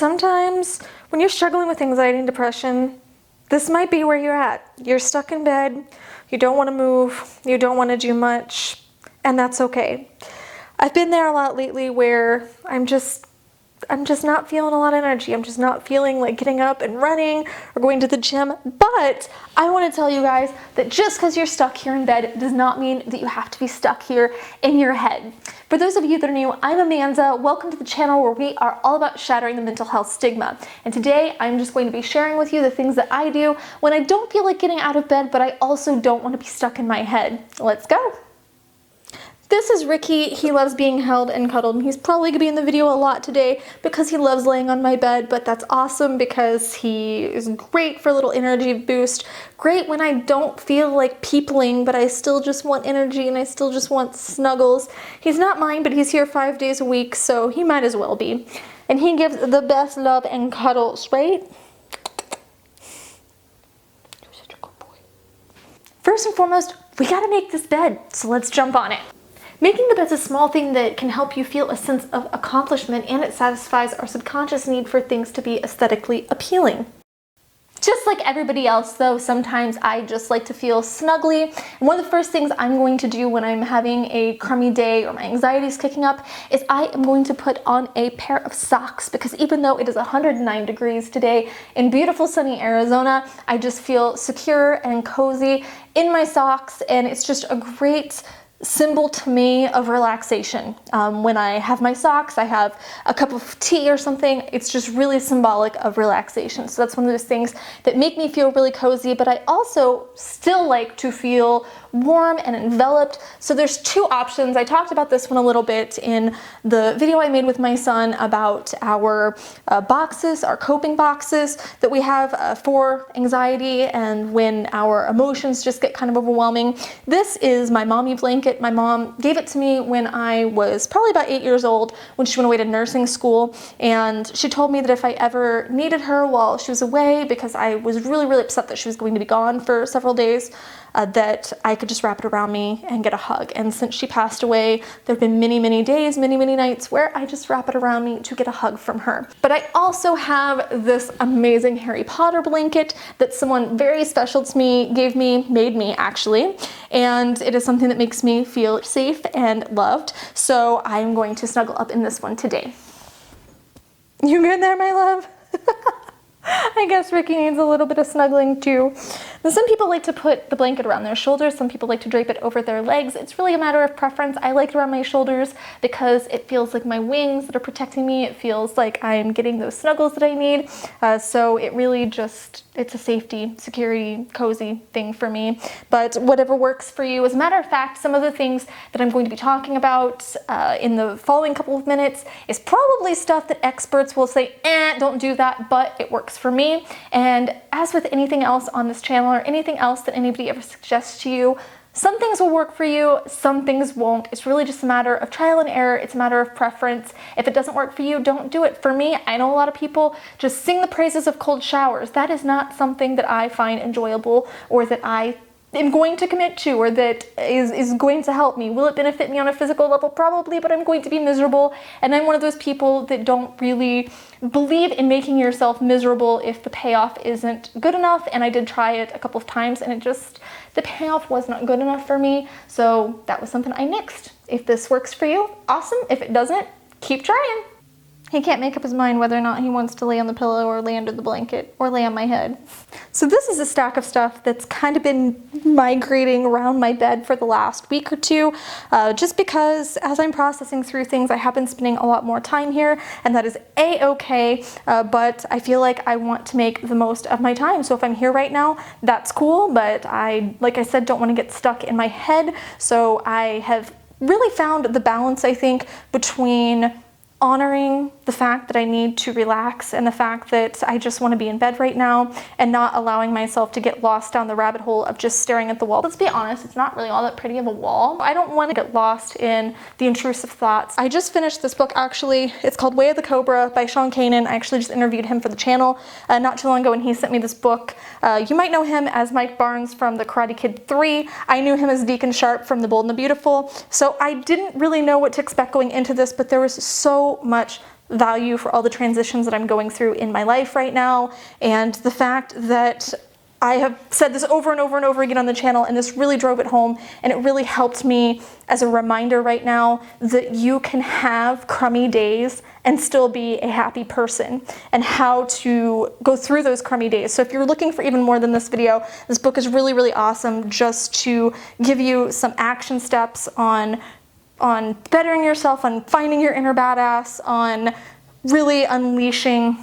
sometimes when you're struggling with anxiety and depression, this might be where you're at. You're stuck in bed, you don't want to move, you don't want to do much, and that's okay. I've been there a lot lately where I'm just not feeling a lot of energy. I'm just not feeling like getting up and running or going to the gym. But I want to tell you guys that just because you're stuck here in bed does not mean that you have to be stuck here in your head. For those of you that are new, I'm Amanda. Welcome to the channel where we are all about shattering the mental health stigma. And today I'm just going to be sharing with you the things that I do when I don't feel like getting out of bed, but I also don't want to be stuck in my head. Let's go. This is Ricky. He loves being held and cuddled, and he's probably going to be in the video a lot today because he loves laying on my bed, but that's awesome because he is great for a little energy boost. Great when I don't feel like peopling, but I still just want energy and I still just want snuggles. He's not mine, but he's here 5 days a week, so he might as well be. And he gives the best love and cuddles, right? You're such a good boy. First and foremost, we gotta make this bed, so let's jump on it. Making the bed's a small thing that can help you feel a sense of accomplishment, and it satisfies our subconscious need for things to be aesthetically appealing. Just like everybody else though, sometimes I just like to feel snuggly. And one of the first things I'm going to do when I'm having a crummy day or my anxiety is kicking up is I am going to put on a pair of socks, because even though it is 109 degrees today in beautiful sunny Arizona, I just feel secure and cozy in my socks, and it's just a great symbol to me of relaxation. When I have my socks, I have a cup of tea or something. It's just really symbolic of relaxation. So that's one of those things that make me feel really cozy, but I also still like to feel warm and enveloped. So there's two options. I talked about this one a little bit in the video I made with my son about our boxes, our coping boxes that we have for anxiety and when our emotions just get kind of overwhelming. This is my mommy blanket. My mom gave it to me when I was probably about 8 years old, when she went away to nursing school, and she told me that if I ever needed her while she was away, because I was really upset that she was going to be gone for several days, that I could just wrap it around me and get a hug. And since she passed away, there have been many days, many nights where I just wrap it around me to get a hug from her. But I also have this amazing Harry Potter blanket that someone very special to me made me actually, and it is something that makes me feel safe and loved. So I'm going to snuggle up in this one today. You good there, my love? I guess Ricky needs a little bit of snuggling too. Now, some people like to put the blanket around their shoulders, some people like to drape it over their legs. It's really a matter of preference. I like it around my shoulders because it feels like my wings that are protecting me. It feels like I'm getting those snuggles that I need. So it really just, it's a safety, security, cozy thing for me. But whatever works for you. As a matter of fact, some of the things that I'm going to be talking about in the following couple of minutes is probably stuff that experts will say, don't do that, but it works for me. And as with anything else on this channel or anything else that anybody ever suggests to you, some things will work for you, some things won't. It's really just a matter of trial and error. It's a matter of preference. If it doesn't work for you, don't do it. For me, I know a lot of people just sing the praises of cold showers. That is not something that I find enjoyable or that I am going to commit to, or that is going to help me. Will it benefit me on a physical level? Probably, but I'm going to be miserable. And I'm one of those people that don't really believe in making yourself miserable if the payoff isn't good enough. And I did try it a couple of times and the payoff was not good enough for me. So that was something I nixed. If this works for you, awesome. If it doesn't, keep trying. He can't make up his mind whether or not he wants to lay on the pillow or lay under the blanket or lay on my head. So this is a stack of stuff that's kind of been migrating around my bed for the last week or two, just because as I'm processing through things, I have been spending a lot more time here, and that is a-okay, but I feel like I want to make the most of my time. So if I'm here right now, that's cool, but I, like I said, don't want to get stuck in my head. So I have really found the balance, I think, between honoring the fact that I need to relax and the fact that I just want to be in bed right now, and not allowing myself to get lost down the rabbit hole of just staring at the wall. Let's be honest, it's not really all that pretty of a wall. I don't want to get lost in the intrusive thoughts. I just finished this book actually. It's called Way of the Cobra by Sean Kanan. I actually just interviewed him for the channel not too long ago, and he sent me this book. You might know him as Mike Barnes from The Karate Kid 3. I knew him as Deacon Sharp from The Bold and the Beautiful. So I didn't really know what to expect going into this, but there was so much value for all the transitions that I'm going through in my life right now, and the fact that I have said this over and over and over again on the channel, and this really drove it home, and it really helped me as a reminder right now that you can have crummy days and still be a happy person, and how to go through those crummy days. So if you're looking for even more than this video, this book is really, really awesome just to give you some action steps on bettering yourself, on finding your inner badass, on really unleashing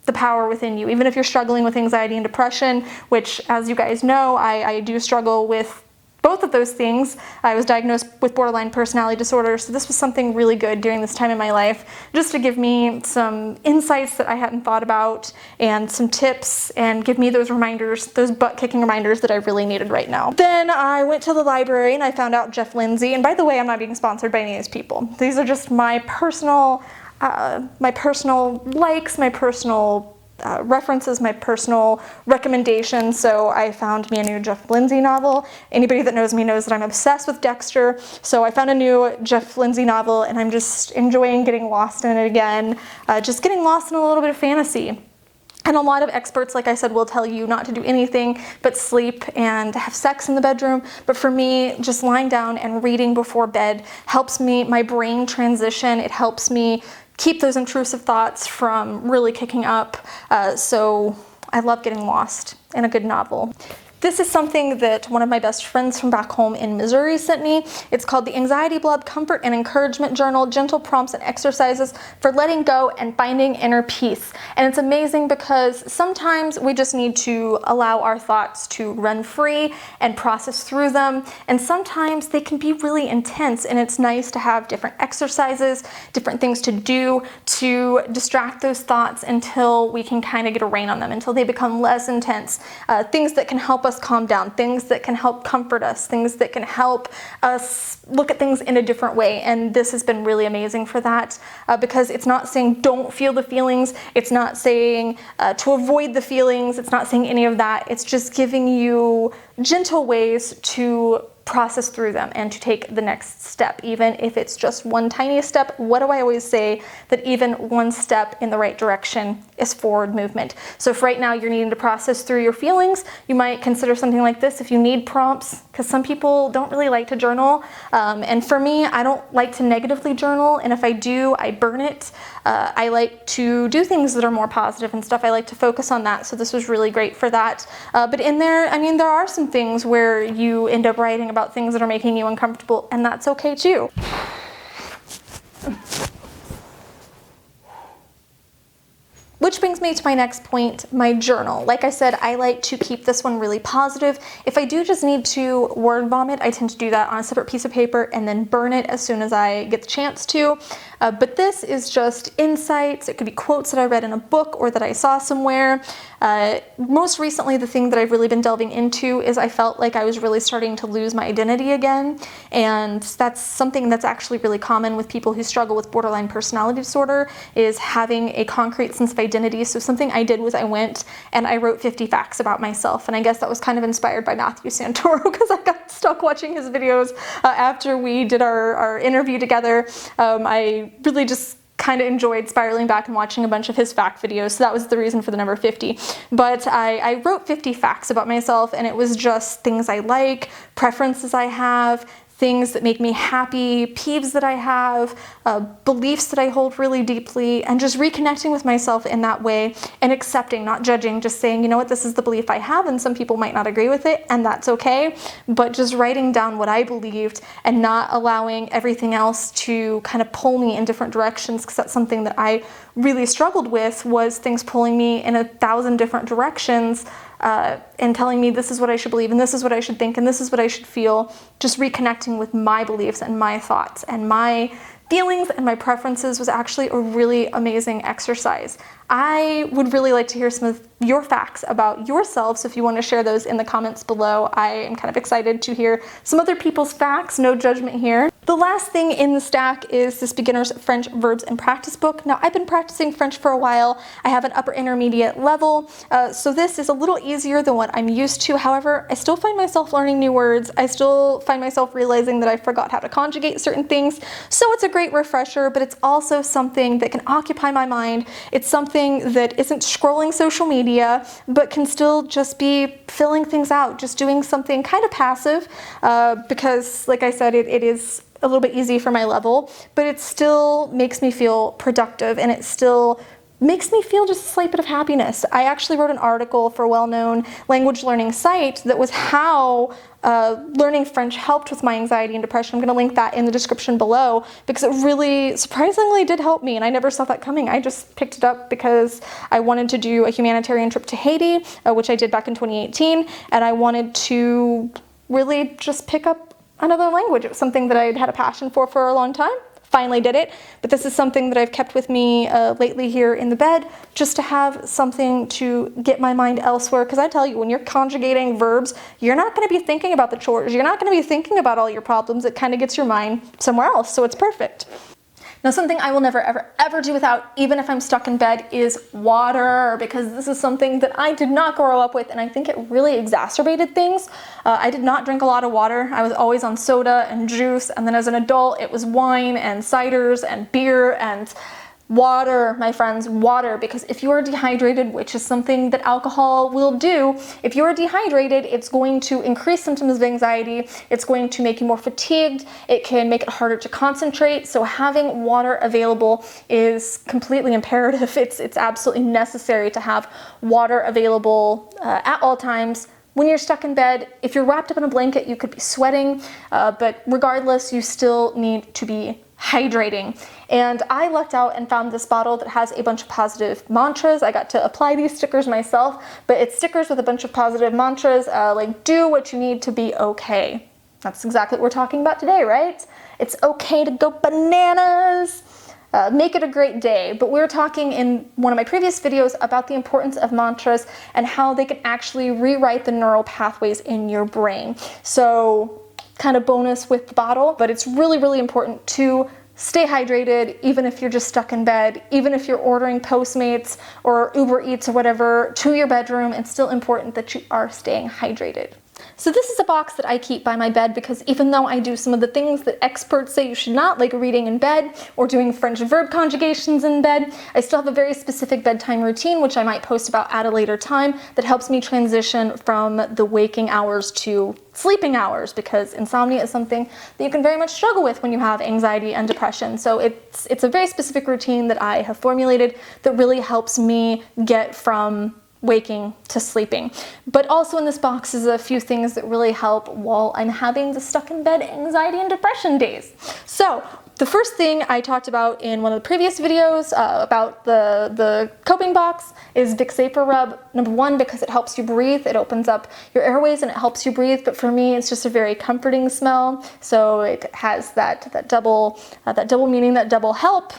the power within you. Even if you're struggling with anxiety and depression, which, as you guys know, I do struggle with both of those things. I was diagnosed with borderline personality disorder, so this was something really good during this time in my life, just to give me some insights that I hadn't thought about, and some tips, and give me those reminders, those butt-kicking reminders that I really needed right now. Then I went to the library and I found out Jeff Lindsay, and by the way, I'm not being sponsored by any of these people. These are just my personal likes, my personal references, my personal recommendations. So I found me a new Jeff Lindsay novel. Anybody that knows me knows that I'm obsessed with Dexter. So I found a new Jeff Lindsay novel, and I'm just enjoying getting lost in it again, just getting lost in a little bit of fantasy. And a lot of experts, like I said, will tell you not to do anything but sleep and have sex in the bedroom. But for me, just lying down and reading before bed helps my brain transition. It helps me keep those intrusive thoughts from really kicking up. So I love getting lost in a good novel. This is something that one of my best friends from back home in Missouri sent me. It's called the Anxiety Blob Comfort and Encouragement Journal, Gentle Prompts and Exercises for Letting Go and Finding Inner Peace. And it's amazing because sometimes we just need to allow our thoughts to run free and process through them. And sometimes they can be really intense, and it's nice to have different exercises, different things to do to distract those thoughts until we can kind of get a rein on them, until they become less intense. Things that can help us calm down, things that can help comfort us, things that can help us look at things in a different way. And this has been really amazing for that, because it's not saying don't feel the feelings, it's not saying to avoid the feelings, it's not saying any of that. It's just giving you gentle ways to process through them and to take the next step, even if it's just one tiny step. What do I always say? That even one step in the right direction is forward movement. So if right now you're needing to process through your feelings, you might consider something like this. If you need prompts, because some people don't really like to journal, and for me, I don't like to negatively journal, and if I do, I burn it. I like to do things that are more positive and stuff. I like to focus on that, so this was really great for that. But in there, I mean, there are some things where you end up writing about things that are making you uncomfortable, and that's okay too. Which brings me to my next point, my journal. Like I said, I like to keep this one really positive. If I do just need to word vomit, I tend to do that on a separate piece of paper and then burn it as soon as I get the chance to. But this is just insights. It could be quotes that I read in a book or that I saw somewhere. Most recently, the thing that I've really been delving into is I felt like I was really starting to lose my identity again. And that's something that's actually really common with people who struggle with borderline personality disorder, is having a concrete sense of identity. So something I did was I went and I wrote 50 facts about myself. And I guess that was kind of inspired by Matthew Santoro, because I got stuck watching his videos after we did our interview together. I really just kind of enjoyed spiraling back and watching a bunch of his fact videos, so that was the reason for the number 50. But I wrote 50 facts about myself, and it was just things I like, preferences I have, things that make me happy, peeves that I have, beliefs that I hold really deeply, and just reconnecting with myself in that way and accepting, not judging, just saying, you know what, this is the belief I have, and some people might not agree with it, and that's okay, but just writing down what I believed and not allowing everything else to kind of pull me in different directions, because that's something that I really struggled with, was things pulling me in 1,000 different directions, and telling me this is what I should believe, and this is what I should think, and this is what I should feel. Just reconnecting with my beliefs and my thoughts and my feelings and my preferences was actually a really amazing exercise. I would really like to hear some of your facts about yourself. So if you want to share those in the comments below, I am kind of excited to hear some other people's facts, no judgment here. The last thing in the stack is this beginner's French verbs and practice book. Now, I've been practicing French for a while. I have an upper intermediate level, so this is a little easier than what I'm used to. However, I still find myself learning new words. I still find myself realizing that I forgot how to conjugate certain things. So it's a great refresher, but it's also something that can occupy my mind. It's something that isn't scrolling social media, but can still just be filling things out, just doing something kind of passive, because like I said, it is a little bit easy for my level, but it still makes me feel productive, and it still makes me feel just a slight bit of happiness. I actually wrote an article for a well-known language learning site that was how learning French helped with my anxiety and depression. I'm going to link that in the description below, because it really surprisingly did help me, and I never saw that coming. I just picked it up because I wanted to do a humanitarian trip to Haiti, which I did back in 2018, and I wanted to really just pick up another language. It was something that I'd had a passion for a long time. Finally did it, but this is something that I've kept with me lately here in the bed, just to have something to get my mind elsewhere. Because I tell you, when you're conjugating verbs, you're not going to be thinking about the chores. You're not going to be thinking about all your problems. It kind of gets your mind somewhere else, so it's perfect. Now, something I will never, ever, ever do without, even if I'm stuck in bed, is water, because this is something that I did not grow up with, and I think it really exacerbated things. I did not drink a lot of water. I was always on soda and juice, and then as an adult, it was wine and ciders and beer and water, my friends, water, because if you are dehydrated, which is something that alcohol will do, if you are dehydrated, it's going to increase symptoms of anxiety, it's going to make you more fatigued, it can make it harder to concentrate, so having water available is completely imperative. It's absolutely necessary to have water available at all times. When you're stuck in bed, if you're wrapped up in a blanket, you could be sweating, but regardless, you still need to be hydrating. And I lucked out and found this bottle that has a bunch of positive mantras. I got to apply these stickers myself, but it's stickers with a bunch of positive mantras, like do what you need to be okay. That's exactly what we're talking about today, right? It's okay to go bananas. Make it a great day. But we were talking in one of my previous videos about the importance of mantras and how they can actually rewrite the neural pathways in your brain. So kind of bonus with the bottle, but it's really, really important to stay hydrated, even if you're just stuck in bed, even if you're ordering Postmates or Uber Eats or whatever to your bedroom. It's still important that you are staying hydrated. So this is a box that I keep by my bed, because even though I do some of the things that experts say you should not, like reading in bed or doing French verb conjugations in bed, I still have a very specific bedtime routine, which I might post about at a later time, that helps me transition from the waking hours to sleeping hours, because insomnia is something that you can very much struggle with when you have anxiety and depression. So it's a very specific routine that I have formulated that really helps me get from waking to sleeping. But also in this box is a few things that really help while I'm having the stuck in bed anxiety and depression days. So the first thing I talked about in one of the previous videos about the coping box is Vicks Vapor Rub. Number one, because it helps you breathe. It opens up your airways and it helps you breathe. But for me, it's just a very comforting smell. So it has that double meaning, that double help.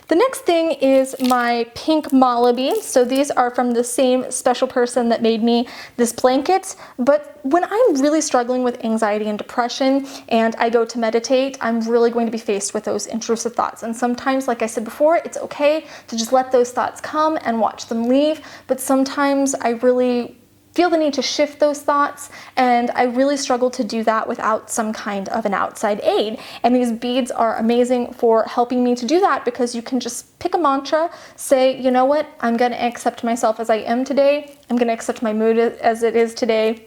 The next thing is my pink Malaby. So these are from the same special person that made me this blanket. But when I'm really struggling with anxiety and depression and I go to meditate, I'm really going to be faced with those intrusive thoughts. And sometimes, like I said before, it's okay to just let those thoughts come and watch them leave. But sometimes I really feel the need to shift those thoughts, and I really struggle to do that without some kind of an outside aid. And these beads are amazing for helping me to do that, because you can just pick a mantra, say, you know what, I'm going to accept myself as I am today. I'm going to accept my mood as it is today.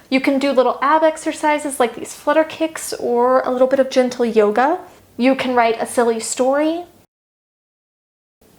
You can do little ab exercises like these flutter kicks or a little bit of gentle yoga. You can write a silly story.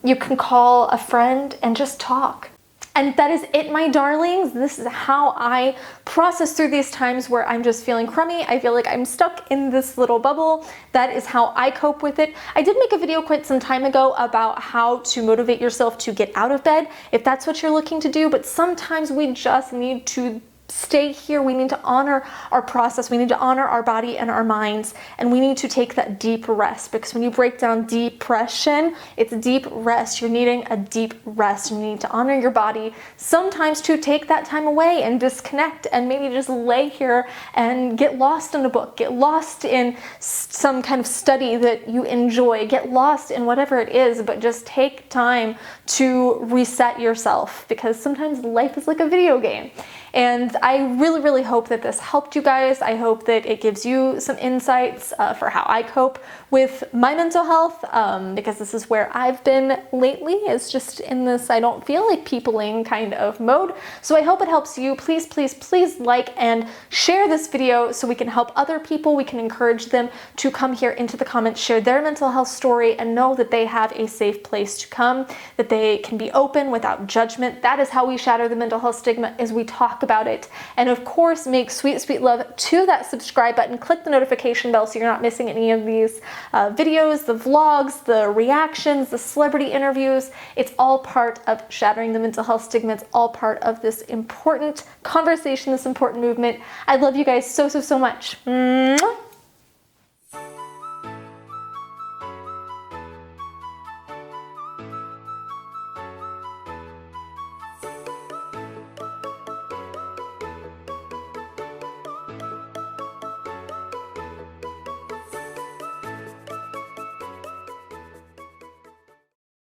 You can call a friend and just talk. And that is it, my darlings. This is how I process through these times where I'm just feeling crummy. I feel like I'm stuck in this little bubble. That is how I cope with it. I did make a video quite some time ago about how to motivate yourself to get out of bed, if that's what you're looking to do, but sometimes we just need to stay here. We need to honor our process. We need to honor our body and our minds, and we need to take that deep rest, because when you break down depression, it's deep rest. You're needing a deep rest. You need to honor your body sometimes to take that time away and disconnect, and maybe just lay here and get lost in a book, get lost in some kind of study that you enjoy, get lost in whatever it is, but just take time to reset yourself, because sometimes life is like a video game. And I really, really hope that this helped you guys. I hope that it gives you some insights for how I cope with my mental health, because this is where I've been lately. It's just in this I don't feel like peopling kind of mode. So I hope it helps you. Please, please, please like and share this video so we can help other people. We can encourage them to come here into the comments, share their mental health story, and know that they have a safe place to come, that they can be open without judgment. That is how we shatter the mental health stigma, is we talk about it. And of course, make sweet, sweet love to that subscribe button. Click the notification bell so you're not missing any of these videos, the vlogs, the reactions, the celebrity interviews. It's all part of shattering the mental health stigma. It's all part of this important conversation, this important movement. I love you guys so, so, so much. Mwah!